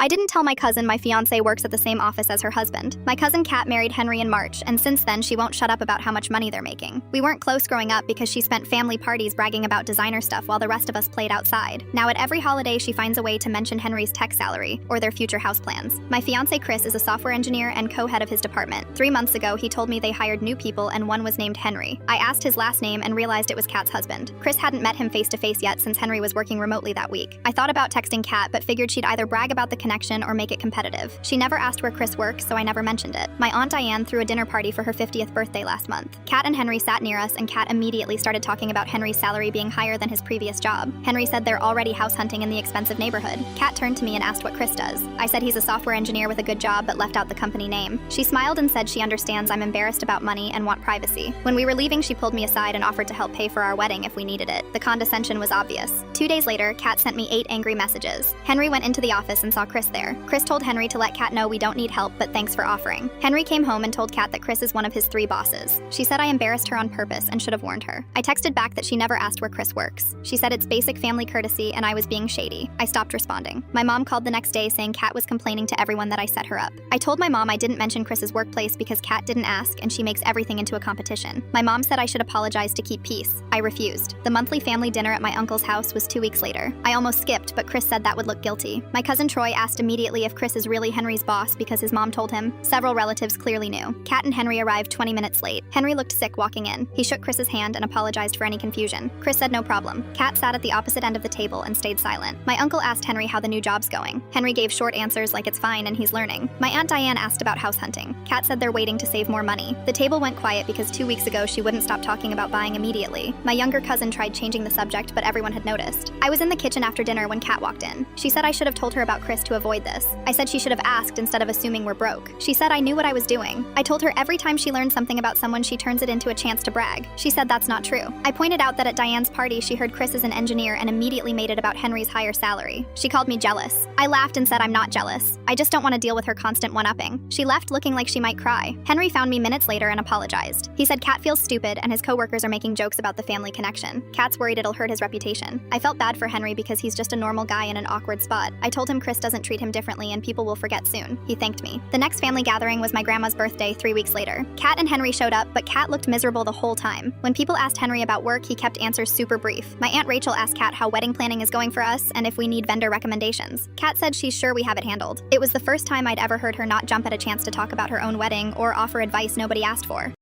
I didn't tell my cousin my fiancé works at the same office as her husband. My cousin Kat married Henry in March, and since then she won't shut up about how much money they're making. We weren't close growing up because she spent family parties bragging about designer stuff while the rest of us played outside. Now at every holiday she finds a way to mention Henry's tech salary or their future house plans. My fiancé Chris is a software engineer and co-head of his department. 3 months ago he told me they hired new people and one was named Henry. I asked his last name and realized it was Kat's husband. Chris hadn't met him face to face yet since Henry was working remotely that week. I thought about texting Kat but figured she'd either brag about the connection or make it competitive. She never asked where Chris works, so I never mentioned it. My aunt Diane threw a dinner party for her 50th birthday last month. Kat and Henry sat near us and Kat immediately started talking about Henry's salary being higher than his previous job. Henry said they're already house hunting in the expensive neighborhood. Kat turned to me and asked what Chris does. I said he's a software engineer with a good job but left out the company name. She smiled and said she understands I'm embarrassed about money and want privacy. When we were leaving, she pulled me aside and offered to help pay for our wedding if we needed it. The condescension was obvious. 2 days later, Kat sent me 8 angry messages. Henry went into the office and saw Chris there. Chris told Henry to let Kat know we don't need help, but thanks for offering. Henry came home and told Kat that Chris is one of his 3 bosses. She said I embarrassed her on purpose and should have warned her. I texted back that she never asked where Chris works. She said it's basic family courtesy and I was being shady. I stopped responding. My mom called the next day saying Kat was complaining to everyone that I set her up. I told my mom I didn't mention Chris's workplace because Kat didn't ask and she makes everything into a competition. My mom said I should apologize to keep peace. I refused. The monthly family dinner at my uncle's house was 2 weeks later. I almost skipped, but Chris said that would look guilty. My cousin Troy asked immediately if Chris is really Henry's boss because his mom told him. Several relatives clearly knew. Kat and Henry arrived 20 minutes late. Henry looked sick walking in. He shook Chris's hand and apologized for any confusion. Chris said no problem. Kat sat at the opposite end of the table and stayed silent. My uncle asked Henry how the new job's going. Henry gave short answers like it's fine and he's learning. My aunt Diane asked about house hunting. Kat said they're waiting to save more money. The table went quiet because 2 weeks ago she wouldn't stop talking about buying immediately. My younger cousin tried changing the subject, but everyone had noticed. I was in the kitchen after dinner when Kat walked in. She said I should have told her about Chris to avoid this. I said she should have asked instead of assuming we're broke. She said I knew what I was doing. I told her every time she learns something about someone she turns it into a chance to brag. She said that's not true. I pointed out that at Diane's party she heard Chris is an engineer and immediately made it about Henry's higher salary. She called me jealous. I laughed and said I'm not jealous. I just don't want to deal with her constant one-upping. She left looking like she might cry. Henry found me minutes later and apologized. He said Kat feels stupid and his coworkers are making jokes about the family connection. Kat's worried it'll hurt his reputation. I felt bad for Henry because he's just a normal guy in an awkward spot. I told him Chris doesn't treat him differently and people will forget soon. He thanked me. The next family gathering was my grandma's birthday 3 weeks later. Kat and Henry showed up, but Kat looked miserable the whole time. When people asked Henry about work, he kept answers super brief. My Aunt Rachel asked Kat how wedding planning is going for us and if we need vendor recommendations. Kat said she's sure we have it handled. It was the first time I'd ever heard her not jump at a chance to talk about her own wedding or offer advice nobody asked for.